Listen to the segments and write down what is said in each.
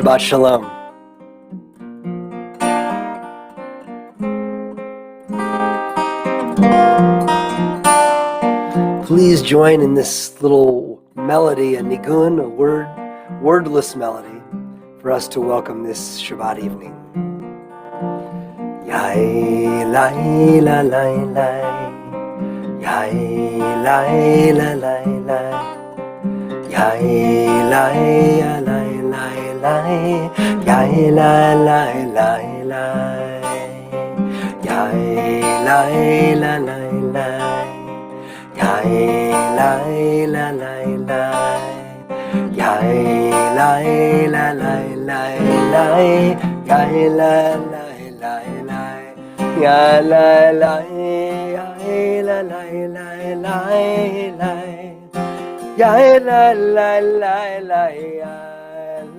Shabbat Shalom. Please join in this little melody, a nigun, a wordless melody, for us to welcome this Shabbat evening. Yai lai la lai lai, yai lai la lai lai, yai lai lai lai lai, yai lai lai lai lai, yai lai la lai lai, yai lai la lai lai, yai lai la lai lai lai, yai lai lai lai lai, yai lai lai, yai la lai lai lai lai, yai lai lai lai lai,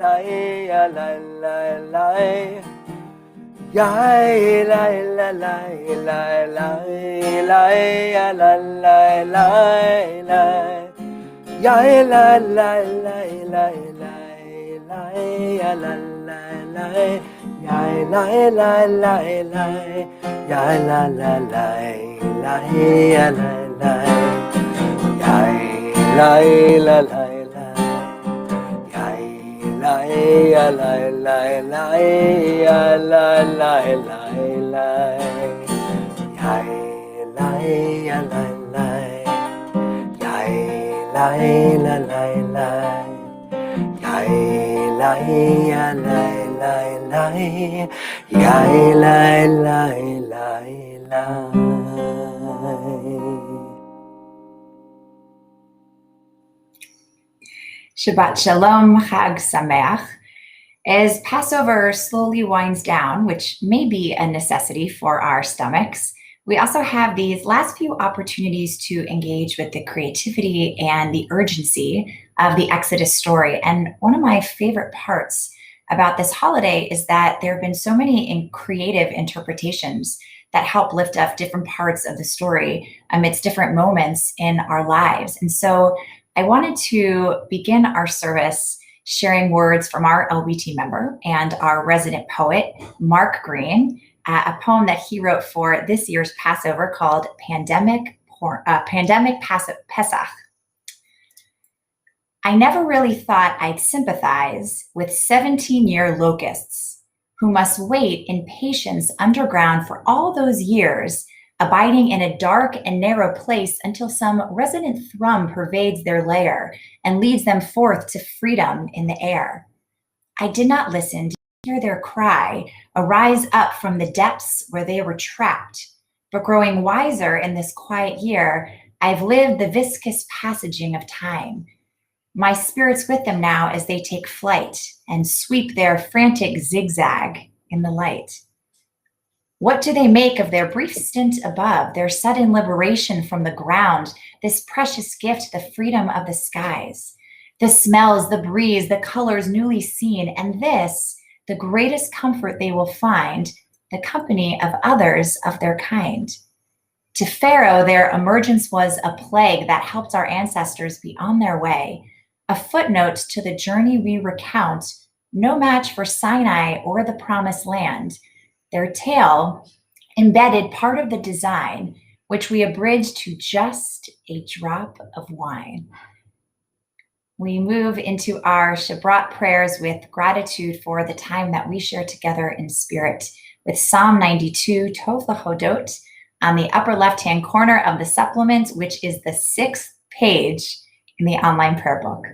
lai lai lai lai, yai lai la lai lai lai lai, la lai lai lai, yai lai lai lai lai lai lai, la lai lai, yai lai lai lai lai, yai la la lai lai, la lai, yai lai la lai lai, yai lai lai lai lai, la lai lai lai, yai lai lai lai, yai lai la lai lai, yai lai lai lai lai, yai lai lai lai lai. Shabbat Shalom, Chag Sameach. As Passover slowly winds down, which may be a necessity for our stomachs, we also have these last few opportunities to engage with the creativity and the urgency of the Exodus story. And one of my favorite parts about this holiday is that there have been so many creative interpretations that help lift up different parts of the story amidst different moments in our lives. And so I wanted to begin our service sharing words from our LBT member and our resident poet, Mark Green, a poem that he wrote for this year's Passover called Pandemic Pesach. I never really thought I'd sympathize with 17-year locusts who must wait in patience underground for all those years, abiding in a dark and narrow place until some resonant thrum pervades their lair and leads them forth to freedom in the air. I did not listen to hear their cry arise up from the depths where they were trapped, but growing wiser in this quiet year, I've lived the viscous passaging of time. My spirit's with them now as they take flight and sweep their frantic zigzag in the light. What do they make of their brief stint above, their sudden liberation from the ground, this precious gift, the freedom of the skies, the smells, the breeze, the colors newly seen, and this, the greatest comfort they will find, the company of others of their kind. To Pharaoh, their emergence was a plague that helped our ancestors be on their way, a footnote to the journey we recount, no match for Sinai or the Promised Land. Their tale embedded part of the design, which we abridged to just a drop of wine. We move into our Shabbat prayers with gratitude for the time that we share together in spirit with Psalm 92, Tov Lahodot, on the upper left-hand corner of the supplement, which is the 6th page in the online prayer book.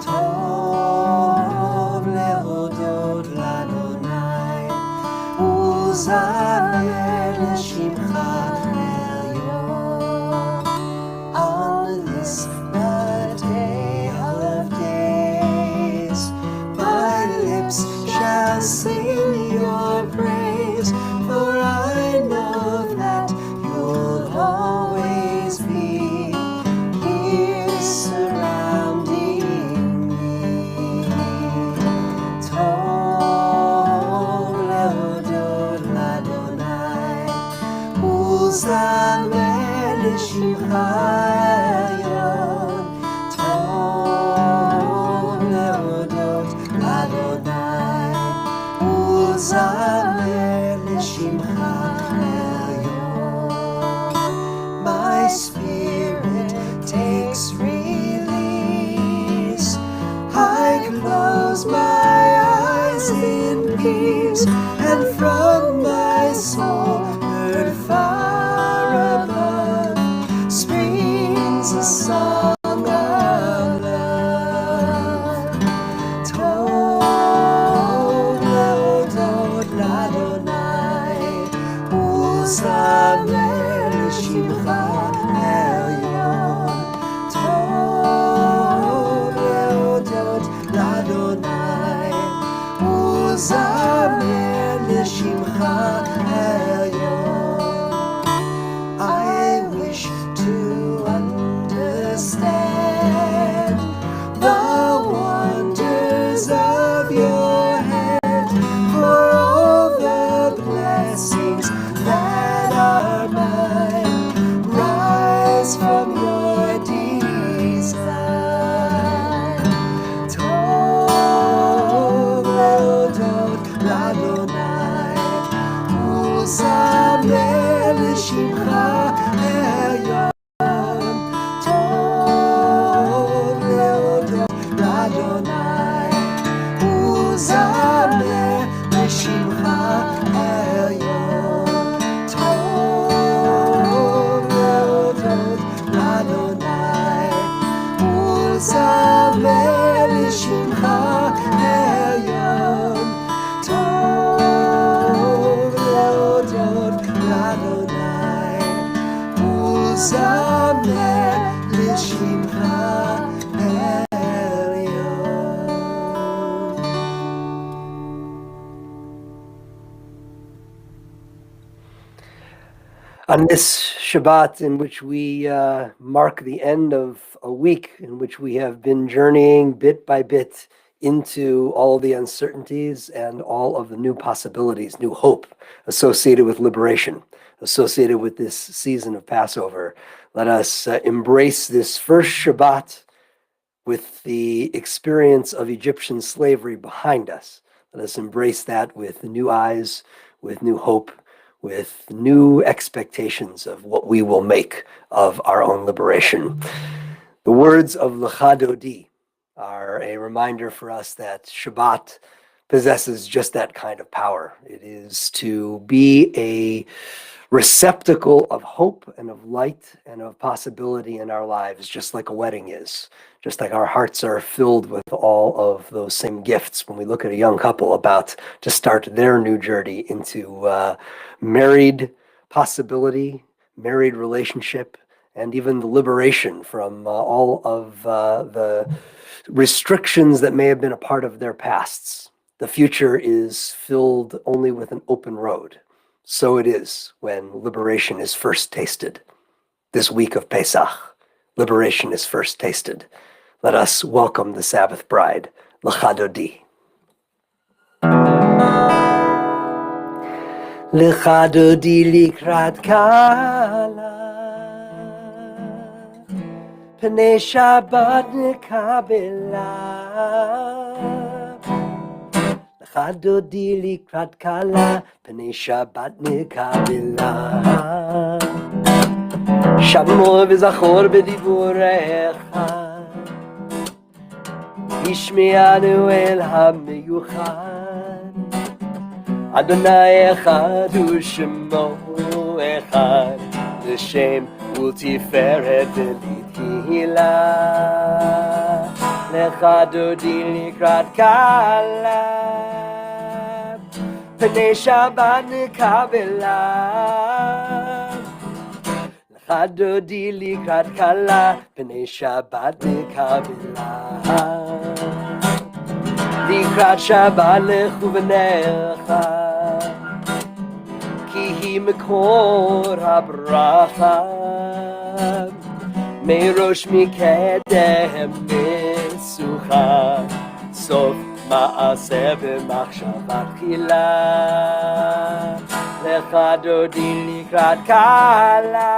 Tov lehodot lanu uzamer l'shimcha elyon. My spirit takes release. I close my eyes in peace, and from my soul, heard far above, springs a song of love. Tov leodot l'Adonai, uzamer l'shimcha elyon. Tov leodot l'Adonai, uzamer l'shimcha elyon. I wish to understand the wonders of your hand, for all the blessings that are mine rise from your design. Tov leodot l'Adonai, uzamer l'shimcha elyon. Tov leodot l'Adonai, uzamer l'shimcha elyon. Tov leodot l'Adonai, uzamer l'shimcha elyon. Tov leodot l'Adonai, uzamer l'shimcha elyon. On this Shabbat, in which we mark the end of a week in which we have been journeying bit by bit into all the uncertainties and all of the new possibilities, new hope associated with liberation, associated with this season of Passover, let us embrace this first Shabbat with the experience of Egyptian slavery behind us. Let us embrace that with new eyes, with new hope, with new expectations of what we will make of our own liberation. The words of Lecha Dodi are a reminder for us that Shabbat possesses just that kind of power. It is to be a receptacle of hope and of light and of possibility in our lives, just like a wedding is, just like our hearts are filled with all of those same gifts when we look at a young couple about to start their new journey into married possibility, married relationship, and even the liberation from all of the restrictions that may have been a part of their pasts. The future is filled only with an open road. So it is when liberation is first tasted. This week of Pesach, liberation is first tasted. Let us welcome the Sabbath bride, Lecha Dodi. Lecha Dodi likrat kala, Pnei Shabbat nekabela. Lecha Dodi likrat kala, Pnei Shabbat nekabela. Shamor v'zachor b'divurecha, Ishme'anu el ha'meyuchad. Adonai echad u'shemo echad, L'shem u'tiferet v'litihila. Lecha Dodi likrat kala, Pnei Shabbat nekabela. Lecha Dodi likrat kala, Pnei Shabbat nekabela. Likrat Shabbat lechu v'necha, Ki hi mekor habracha, Meirosh mikedem mitzucha, Sof ma'aseh v'machshava tchila. Lecha Dodi likrat kala,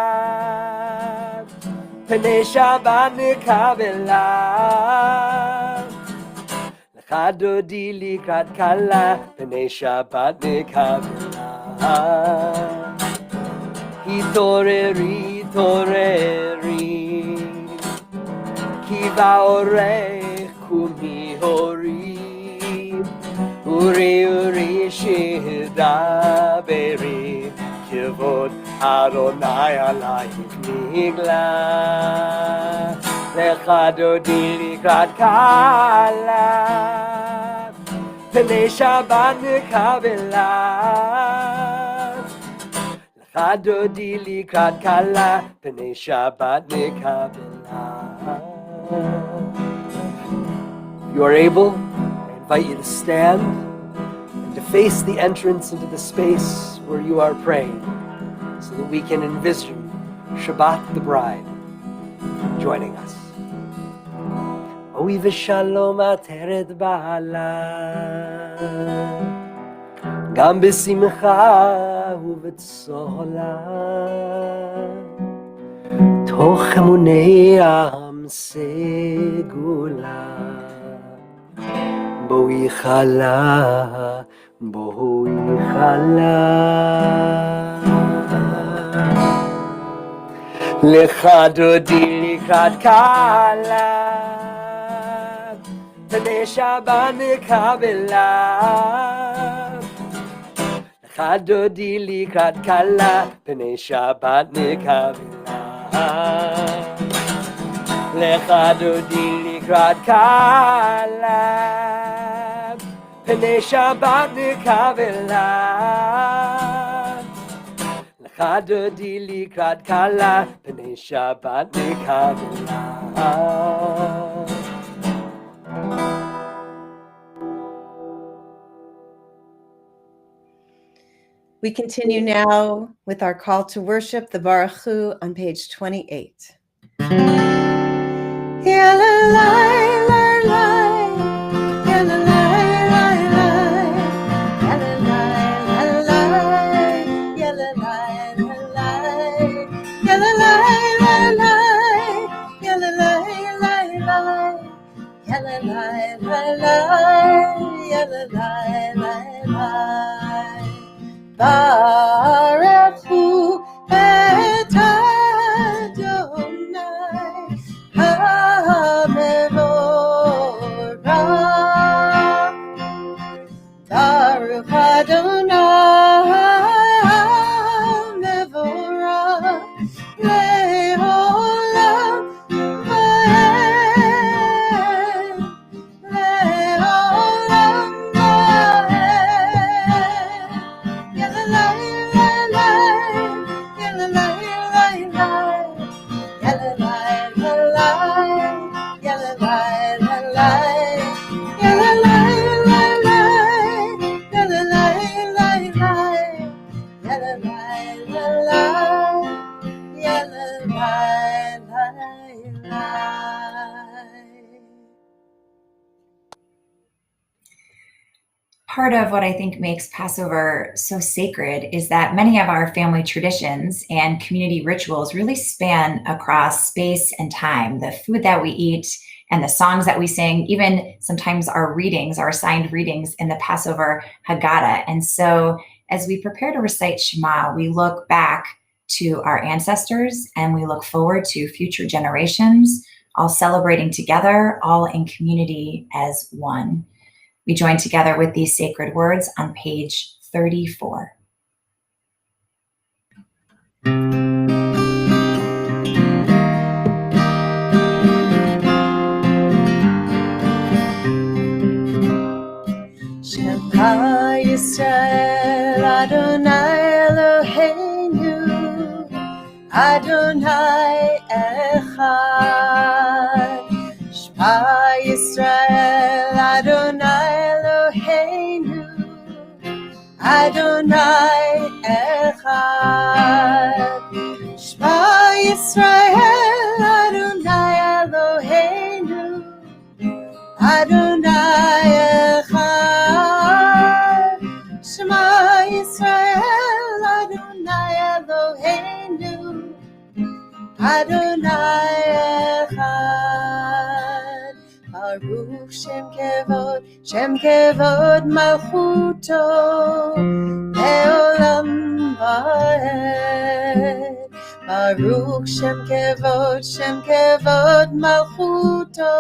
Pnei Shabbat nekabela. חדודי לקראת כלה, פני שבת נקבלה. התעוררי, התעוררי, כי באורך קומי הורי, אורי אורי שדברי, כבוד אדוני עלייך נגלה. לך דודי לקראת כלה, פני שבת נקבלה. לך דודי לקראת כלה, פני שבת נקבלה. If you are able, I invite you to stand and to face the entrance into the space where you are praying, so that we can envision Shabbat the bride joining us. Oy v'shalom ateret ba'ala, gam b'simcha u'v'tzola, toch emunei am segula, boi chala, boi chala. לך דודי לקראת כלה, פני שבת נקבלה. לך דודי לקראת כלה, פני שבת נקבלה. לך דודי לקראת כלה, פני שבת נקבלה. לך דודי לקראת כלה, פני שבת נקבלה. We continue now with our call to worship, the Baruch Hu, on page 28. Baruch Hu et Adonai HaMevorach. Baruch Adonai HaMevorach le'olam va'ed, le'olam Part of what I think makes Passover so sacred is that many of our family traditions and community rituals really span across space and time. The food that we eat and the songs that we sing, even sometimes our readings, our assigned readings in the Passover Haggadah. And so as we prepare to recite Shema, we look back to our ancestors and we look forward to future generations, all celebrating together, all in community as one. We join together with these sacred words on page 34. Shema Yisrael Adonai Eloheinu, Adonai Echad. Shema Yisrael Adonai Eloheinu, Adonai Echad. Shema Yisrael Adonai Eloheinu, Adonai Echad. Shema Yisrael Adonai Eloheinu, Adonai Echad. Baruch Shem Kevod Malchuto, Leolam Vaed. Baruch Shem Kevod Malchuto,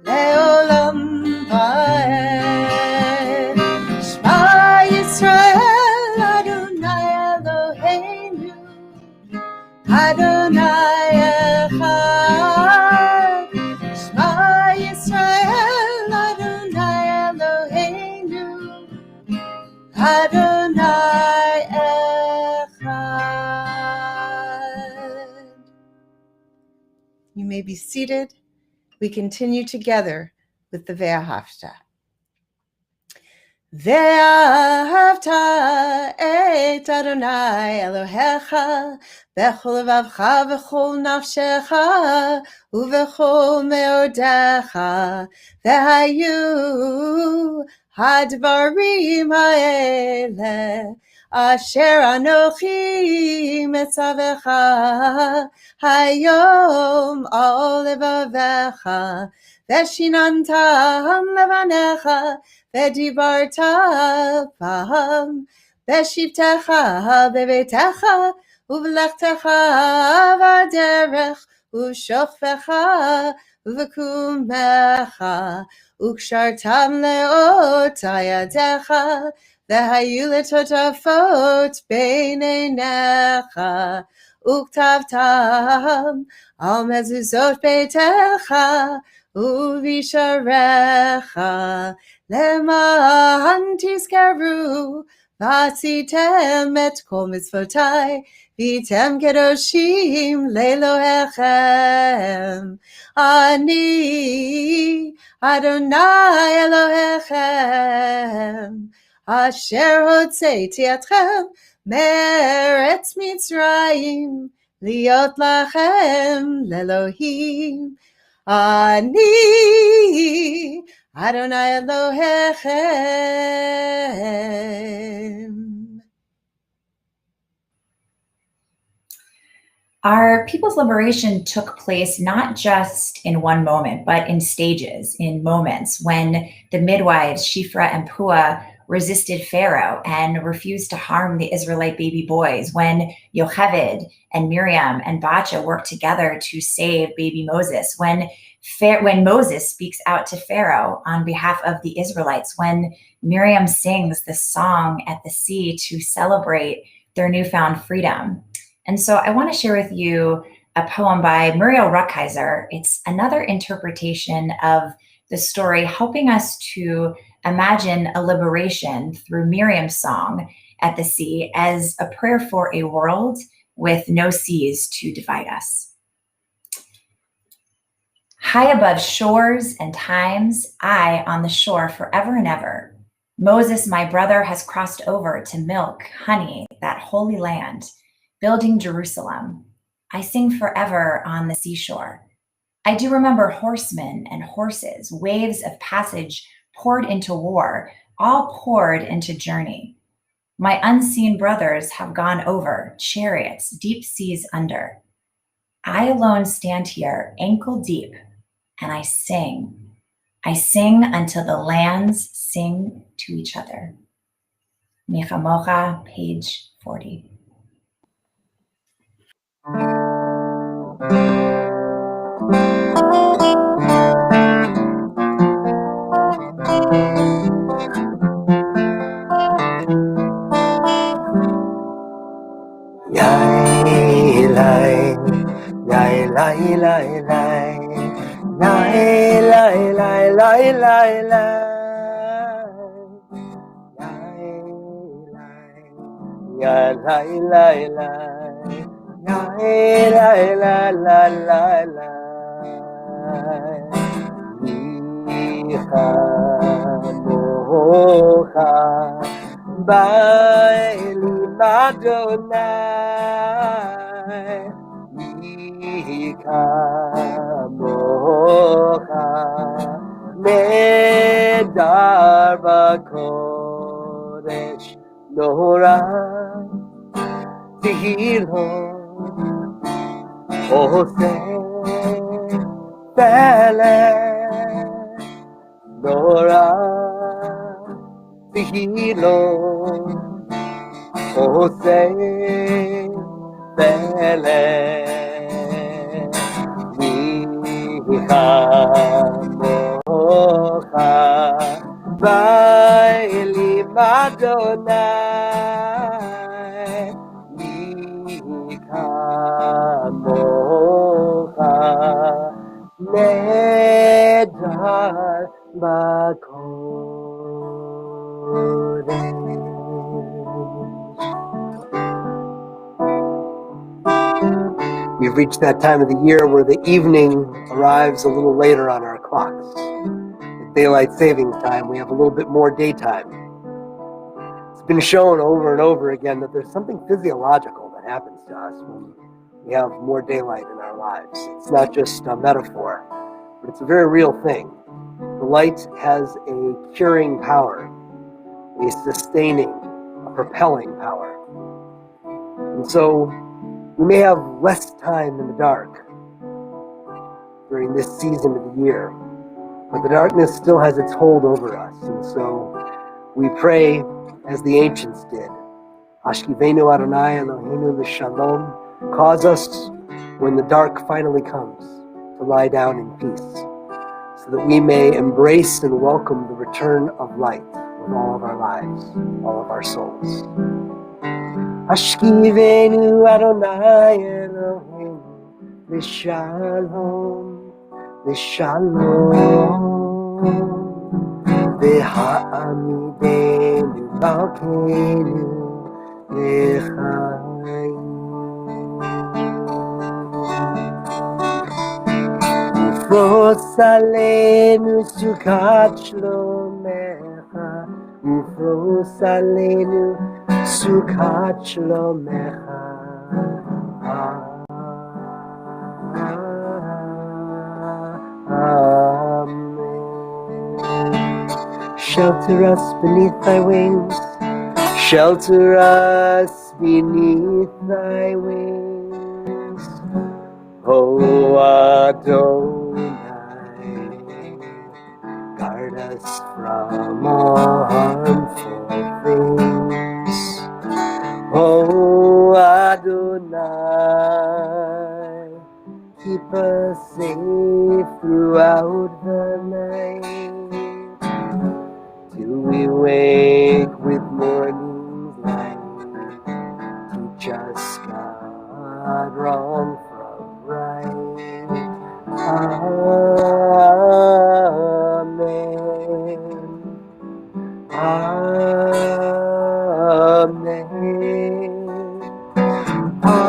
Leolam Vaed. Shema Yisrael, Adonai Eloheinu, Adonai Echad. Shema Yisrael, Adonai Eloheinu, Adonai Echad. You may be seated. We continue together with the Ve'ahavta. Ve'ahavta et Adonai Elohecha bechol levavcha v'chol nafshecha uv'chol meodecha ve'hayu hadvarim ha'ele asher anochi metzavecha hayom al levavecha ve'shinantam levanecha v'dibarta bam v'shivtecha bebetecha uv'lechtecha v'derech u'shofecha v'kumecha u'kshartam le'ot ayadecha v'hayu letotafot beinenecha u'ktavtam al mezuzot beitecha u'visharecha Leman tizkaru v'asitem et kol mitzvotai v'tem kedoshim le'Elohechem. Ani Adonai Elohechem asher hotzeiti atchem me'eretz Mitzrayim liot lachem le'Elohim. Ani Adonai Elohechem. Our people's liberation took place not just in one moment, but in stages, in moments when the midwives, Shifra and Pua, resisted Pharaoh and refused to harm the Israelite baby boys, when Yocheved and Miriam and Bacha worked together to save baby Moses, when Moses speaks out to Pharaoh on behalf of the Israelites, when Miriam sings the song at the sea to celebrate their newfound freedom. And so I want to share with you a poem by Muriel Rukeyser. It's another interpretation of the story, helping us to imagine a liberation through Miriam's song at the sea as a prayer for a world with no seas to divide us. High above shores and times, I on the shore forever and ever. Moses, my brother, has crossed over to milk, honey, that holy land, building Jerusalem. I sing forever on the seashore. I do remember horsemen and horses, waves of passage poured into war, all poured into journey. My unseen brothers have gone over, chariots, deep seas under. I alone stand here, ankle deep, and I sing. I sing until the lands sing to each other. Michamocha, page 40. Torah Tehilo Ose Pele Michamocha Vailim Adonai Michamocha Nedar Bakodesh. We've reached that time of the year where the evening arrives a little later on our clocks. At daylight savings time, we have a little bit more daytime. It's been shown over and over again that there's something physiological that happens to us when we have more daylight in our lives. It's not just a metaphor, but it's a very real thing. The light has a curing power, a sustaining, a propelling power. And so we may have less time in the dark during this season of the year, but the darkness still has its hold over us. And so we pray as the ancients did. Hashkivenu Adonai Eloheinu l'shalom. Cause us, when the dark finally comes, to lie down in peace, so that we may embrace and welcome the return of light with all of our lives, all of our souls. Hashkivenu Adonai Eloheinu l'shalom, l'shalom. V'ha'amidenu malkeinu l'chaim. Ufros aleinu sukat shlomecha, ufros aleinu sukat shlomecha. Shelter us beneath thy wings, shelter us beneath thy wings, O Adonai, guard us from all harmful things, O Adonai, keep us safe throughout the night. Till we wake with morning's light, teach us, God, wrong from right. Amen. Amen. Amen. Amen.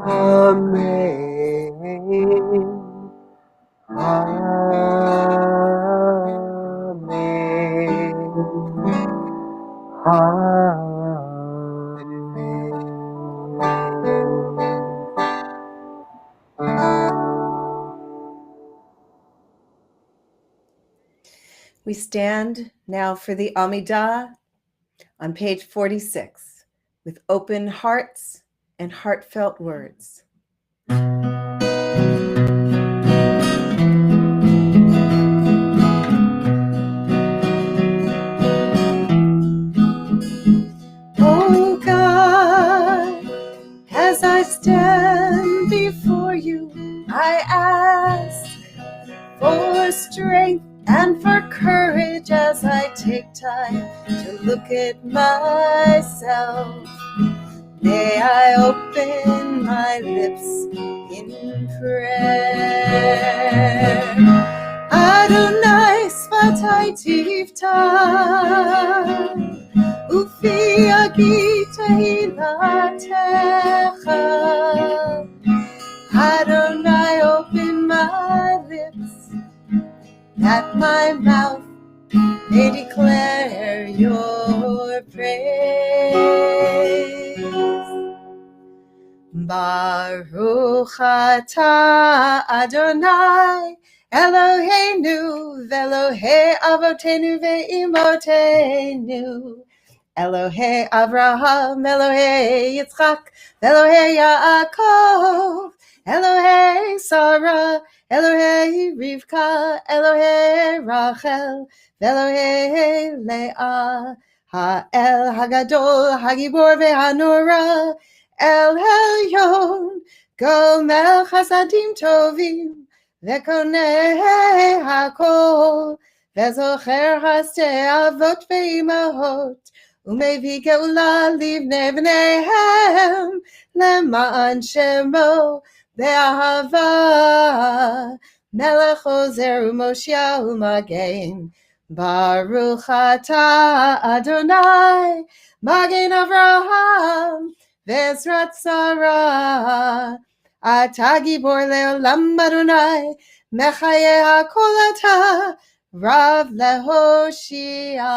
Amen. Amen. We stand now for the Amidah on page 46 with open hearts and heartfelt words. Oh God, as I stand before you, I ask for strength and for courage as I take time to look at myself. May I open my lips in prayer. Adonai sfatai tifta, ufi agi tehilatecha. Adonai, open my lips, that my mouth They declare your praise. Baruch atah Adonai Eloheinu ve'Elohei avotenu ve'imotenu Elohei Avraham, Elohei Yitzchak, Elohei Yaakov, Elohei Sarah, Elohei Rivka, Elohei Rachel, Elohei Leah, Ha'el Hagadol, Hagibor ve'Hanora, El Elyon, Gomel Chasadim Tovim, Ve'konei Hakol, Ve'zocher Hasei Avot ve'imahot, Umevii geula livnei bneihem lema'an shemo be'ahava melech ozer u'moshiach u'magen Baruch atah Adonai magen Avraham ve'ezrat Sarah atah gibor le'olam Adonai mechayeh hakol atah rav lehoshia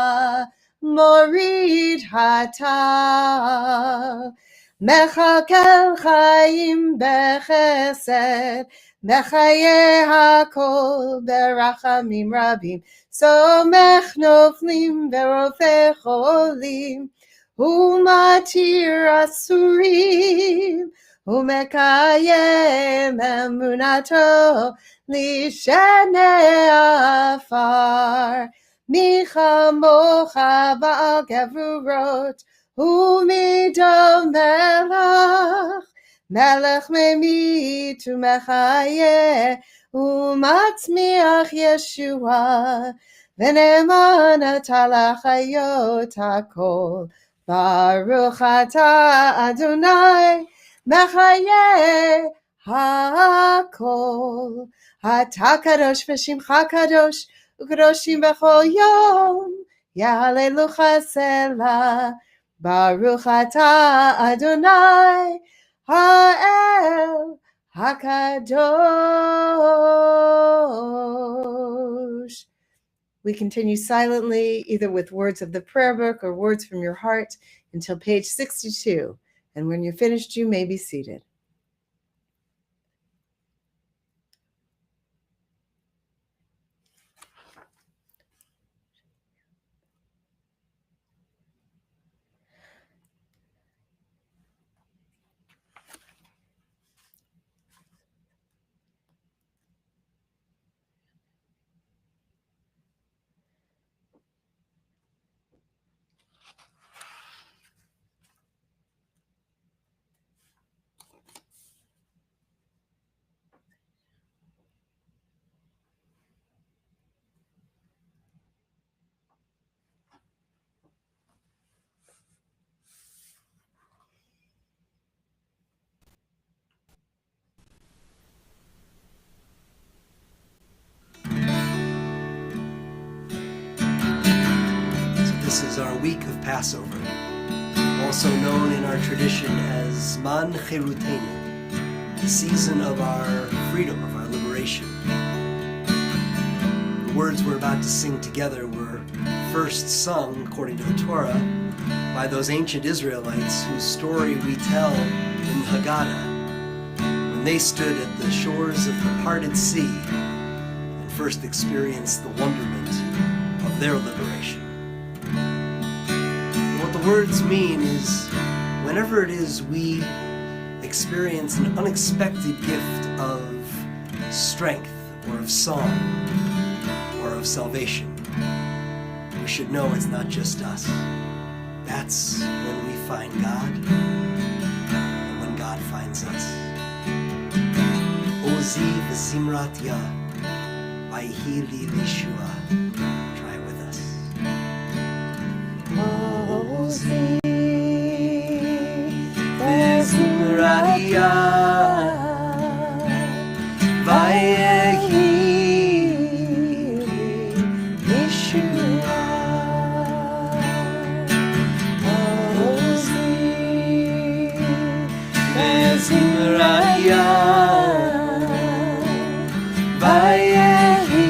Morid hata Mechakel chaim bechesed Mechaye hakol berachamim rabim Somech noflim verofeh cholim Umatir asurim Umekayem emunato Lishenei afar Micha mocha ba'al gevurot Umidol melech Melech memit u'mechaye U'matzmiach Yeshua V'ne'eman ata l'chayot hakol Baruch atah Adonai mechaye hakol Atah kadosh v'shimcha kadosh U'kadoshim b'chol yom Yahalelucha selah Baruch atah Adonai Ha'el HaKadosh. We continue silently, either with words of the prayer book or words from your heart, until page 62. And when you're finished, you may be seated. This is our week of Passover, also known in our tradition as Zman Cherutenu, the season of our freedom, of our liberation. The words we're about to sing together were first sung, according to the Torah, by those ancient Israelites whose story we tell in the Haggadah, when they stood at the shores of the parted sea and first experienced the wonderment of their liberation. The words mean is, whenever it is we experience an unexpected gift of strength or of song or of salvation, we should know it's not just us. That's when we find God and when God finds us. Ozi v'zimrat ya, vayhi li Yeshua. Try it with us. Ozi v'zimrat ya, vayhi li Yeshua. Ozi v'zimrat ya, vayhi li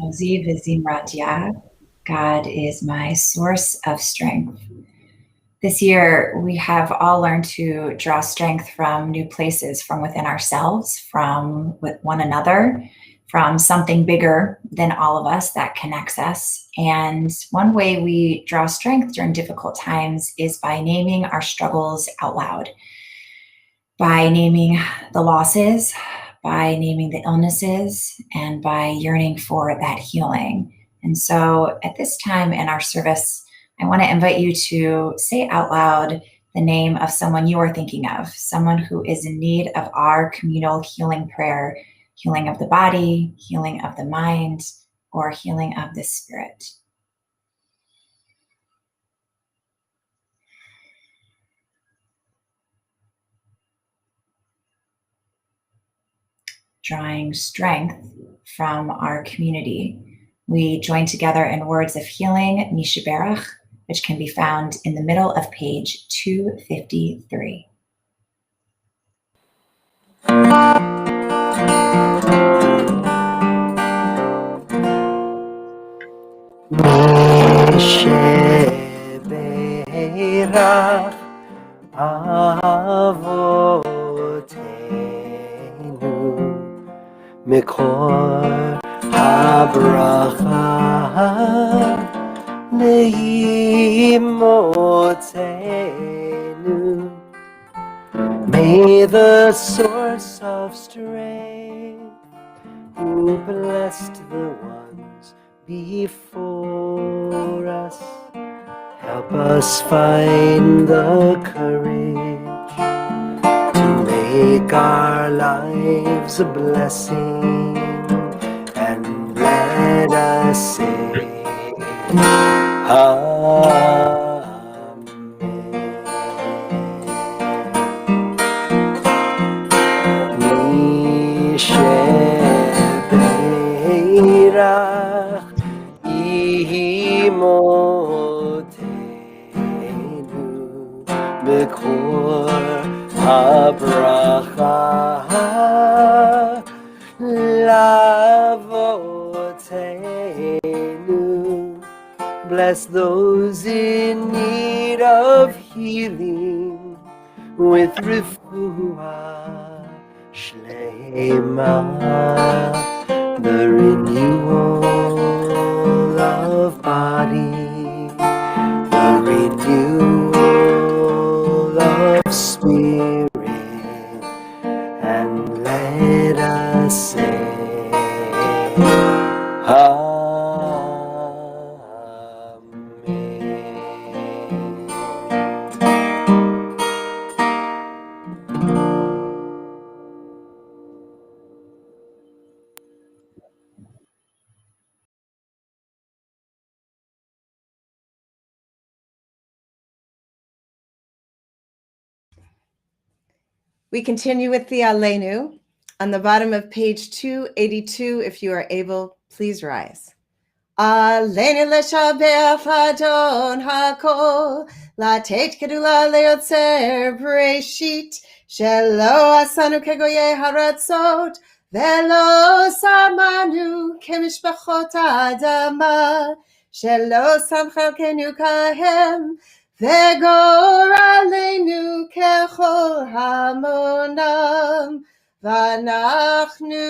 Ozi v'zimrat yah. God is my source of strength. This year, we have all learned to draw strength from new places, from within ourselves, from with one another, from something bigger than all of us that connects us. And one way we draw strength during difficult times is by naming our struggles out loud, by naming the losses, by naming the illnesses, and by yearning for that healing. And so at this time in our service, I want to invite you to say out loud the name of someone you are thinking of, someone who is in need of our communal healing prayer, healing of the body, healing of the mind, or healing of the spirit. Drawing strength from our community, we join together in words of healing, Mishaberach, which can be found in the middle of page 253. Mishaberach Avotenu Mikor habracha leimotenu. May the source of strength who blessed the ones before us help us find the courage to make our lives a blessing, and let us say Amen. Mishaberach imotenu Mikor habracha lavotenu. Bless those in need of healing with refuah shlema, the renewal of body, the renewal of spirit, and let us say Amen. We continue with the Aleinu. On the bottom of page 282, if you are able, please rise. Aleinu leshabeach Adon hakol, latet kedula leotzer breshit, shelo asanu kegoye haratzot, velo samanu kemishpachot adama, shelo samchalkenu kahem, Vegor aleinu kechol hamonam, v'anachnu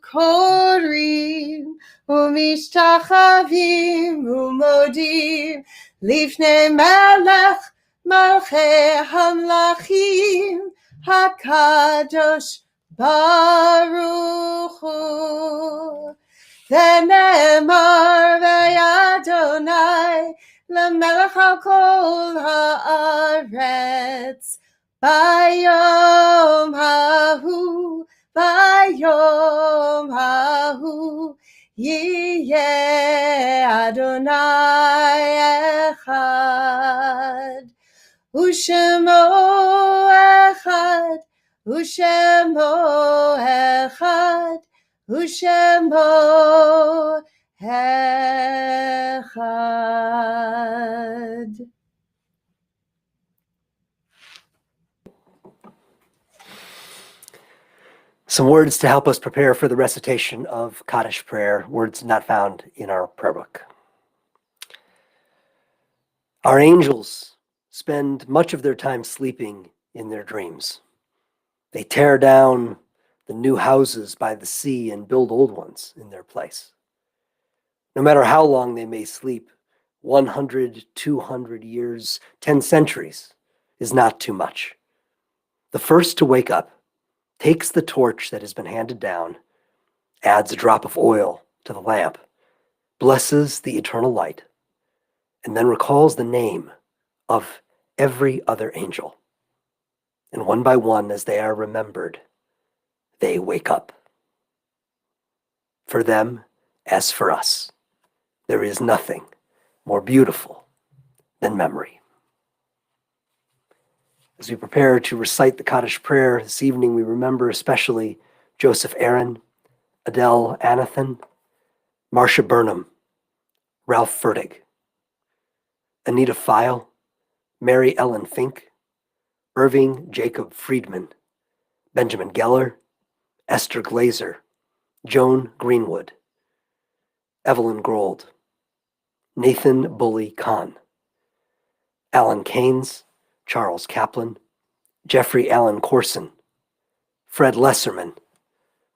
korim umishtachavim umodim lifnei melech malchei hamlachim hakadosh baruch hu. V'nemar ve'Adonai למלך על כל הארץ, ביום ההוא, יהיה אדוני אחד, ושמו אחד, ושמו אחד, ושמו Echad. So Some words to help us prepare for the recitation of Kaddish prayer, words not found in our prayer book. Our angels spend much of their time sleeping in their dreams. They tear down the new houses by the sea and build old ones in their place. No matter how long they may sleep, 100, 200 years, 10 centuries is not too much. The first to wake up takes the torch that has been handed down, adds a drop of oil to the lamp, blesses the eternal light, and then recalls the name of every other angel. And one by one, as they are remembered, they wake up. For them, as for us, there is nothing more beautiful than memory. As we prepare to recite the Kaddish prayer this evening, we remember especially Joseph Aaron, Adele Anathan, Marcia Burnham, Ralph Fertig, Anita File, Mary Ellen Fink, Irving Jacob Friedman, Benjamin Geller, Esther Glazer, Joan Greenwood, Evelyn Grold, Nathan Bully Kahn, Alan Keynes, Charles Kaplan, Jeffrey Allen Corson, Fred Lesserman,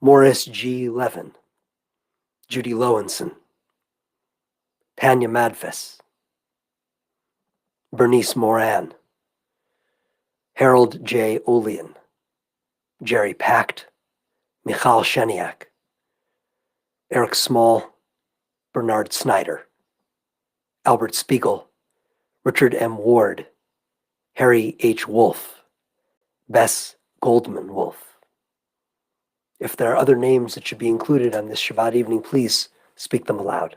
Morris G. Levin, Judy Lowenson, Tanya Madfes, Bernice Moran, Harold J. Olean, Jerry Pacht, Michal Sheniak, Eric Small, Bernard Snyder, Albert Spiegel, Richard M. Ward, Harry H. Wolfe, Bess Goldman Wolfe. If there are other names that should be included on this Shabbat evening, please speak them aloud.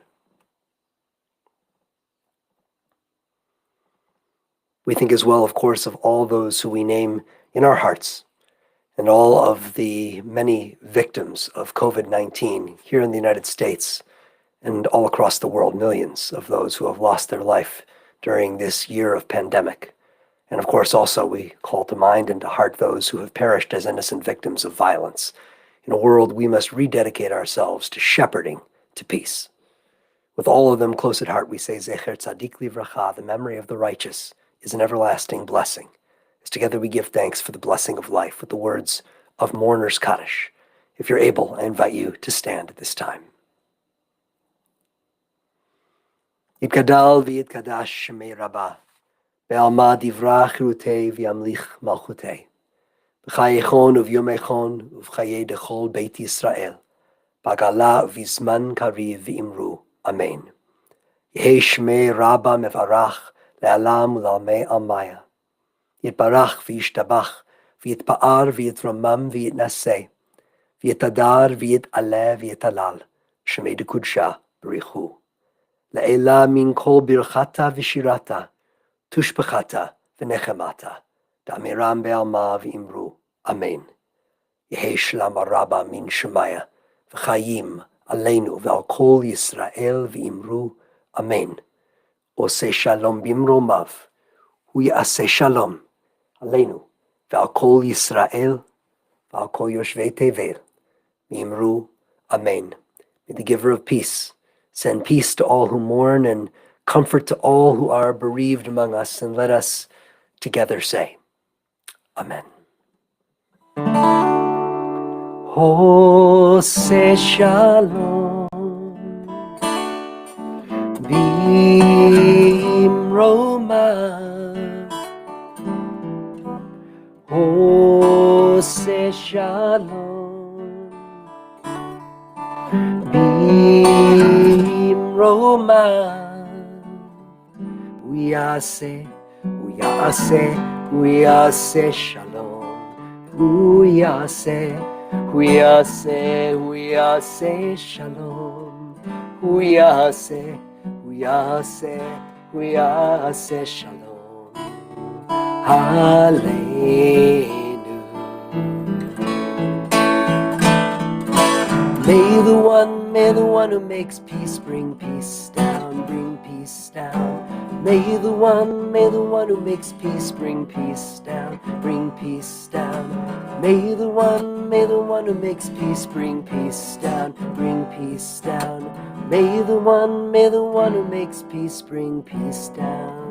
We think as well, of course, of all those who we name in our hearts and all of the many victims of COVID-19 here in the United States and all across the world, millions of those who have lost their life during this year of pandemic. And of course, also we call to mind and to heart those who have perished as innocent victims of violence. In a world, we must rededicate ourselves to shepherding to peace. With all of them close at heart, we say, Zecher Tzadik Livracha, the memory of the righteous is an everlasting blessing. As together we give thanks for the blessing of life with the words of Mourner's Kaddish. If you're able, I invite you to stand at this time. Yitgadal v'yitkadash shemei Rabbah, be'alma divrach rutei v'yamlich malchutei, b'chayechon uv'yomechon uv'chayei dechol Beit Yisrael, b'agala v'zman kariv v'imru. Amen. Yehei shmei Rabbah mevarach le'alam u'lalmei almaya. Yitbarach v'yishtabach v'yitpa'ar v'yitramam v'yitnaseh v'yitadar v'yitaleh v'yitalal shemei dekudsha b'richu. Le'ela min kol birchata v'shirata tushbechata v'nechemata da'amiram be'alma v'imru. Amen. Yehei shlam Rabbah min shemaya v'chayim aleinu ve'al kol Yisrael v'imru. Amen. Oseh shalom bimromav hu ya'aseh shalom aleinu ve'al kol Yisrael ve'al kol yoshvei tevel v'imru. Amen. May the giver of peace send peace to all who mourn and comfort to all who are bereaved among us, and let us together say, Amen. Oseh shalom bimromav, Oseh shalom bimromav. We are say shalom. We are say shalom. We are say shalom. Hallelujah. May the one who makes peace bring peace down. bring peace down. May the one who makes peace bring peace down, bring peace down. May the one who makes peace bring peace down, bring peace down. May the one who makes peace bring peace down.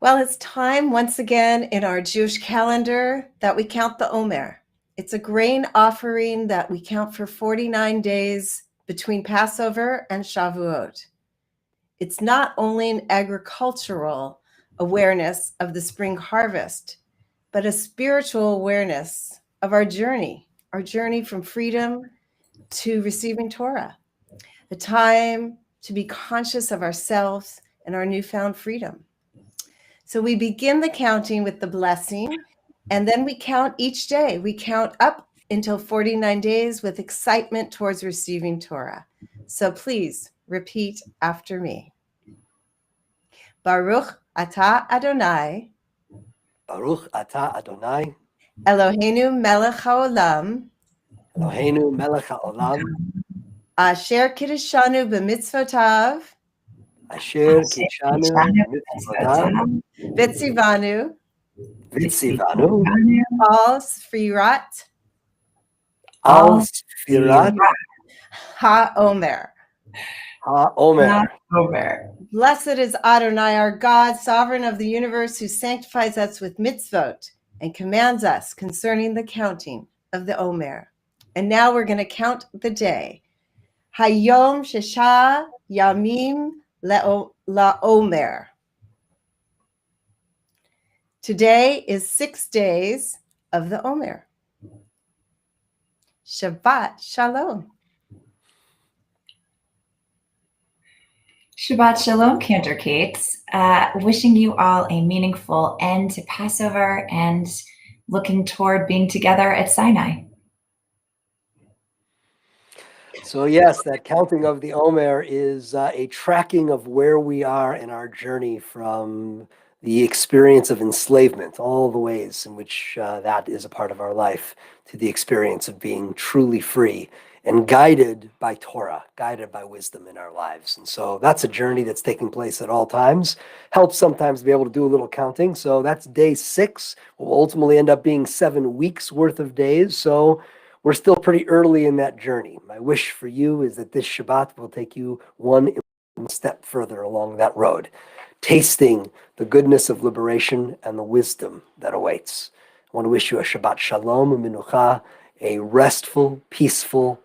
Well, it's time once again in our Jewish calendar that we count the Omer. It's a grain offering that we count for 49 days between Passover and Shavuot. It's not only an agricultural awareness of the spring harvest, but a spiritual awareness of our journey from freedom to receiving Torah, a time to be conscious of ourselves and our newfound freedom. So we begin the counting with the blessing, and then we count each day. We count up until 49 days with excitement towards receiving Torah. So please repeat after me. Baruch atah Adonai, Baruch atah Adonai, Eloheinu melech haolam, Eloheinu melech haolam, asher kiddushanu b'mitzvotav, asher kidshanu b'mitzvotav, v'tzivanu, v'tzivanu, al sfirat al sfirat ha'omer. ha'omer. Blessed is Adonai, our God, sovereign of the universe, who sanctifies us with mitzvot and commands us concerning the counting of the Omer. And now we're going to count the day. Hayom shesha yamim la'omer. Today is 6 days of the Omer. Shabbat Shalom. Shabbat Shalom, Cantor Kates. Wishing you all a meaningful end to Passover and looking toward being together at Sinai. So yes, that counting of the Omer is a tracking of where we are in our journey from the experience of enslavement, all the ways in which that is a part of our life, to the experience of being truly free and guided by Torah, guided by wisdom in our lives. And so that's a journey that's taking place at all times. Helps sometimes to be able to do a little counting. So that's day 6. Will ultimately end up being 7 weeks worth of days. So we're still pretty early in that journey. My wish for you is that this Shabbat will take you one step further along that road, tasting the goodness of liberation and the wisdom that awaits. I want to wish you a Shabbat Shalom, a Minucha, a restful, peaceful,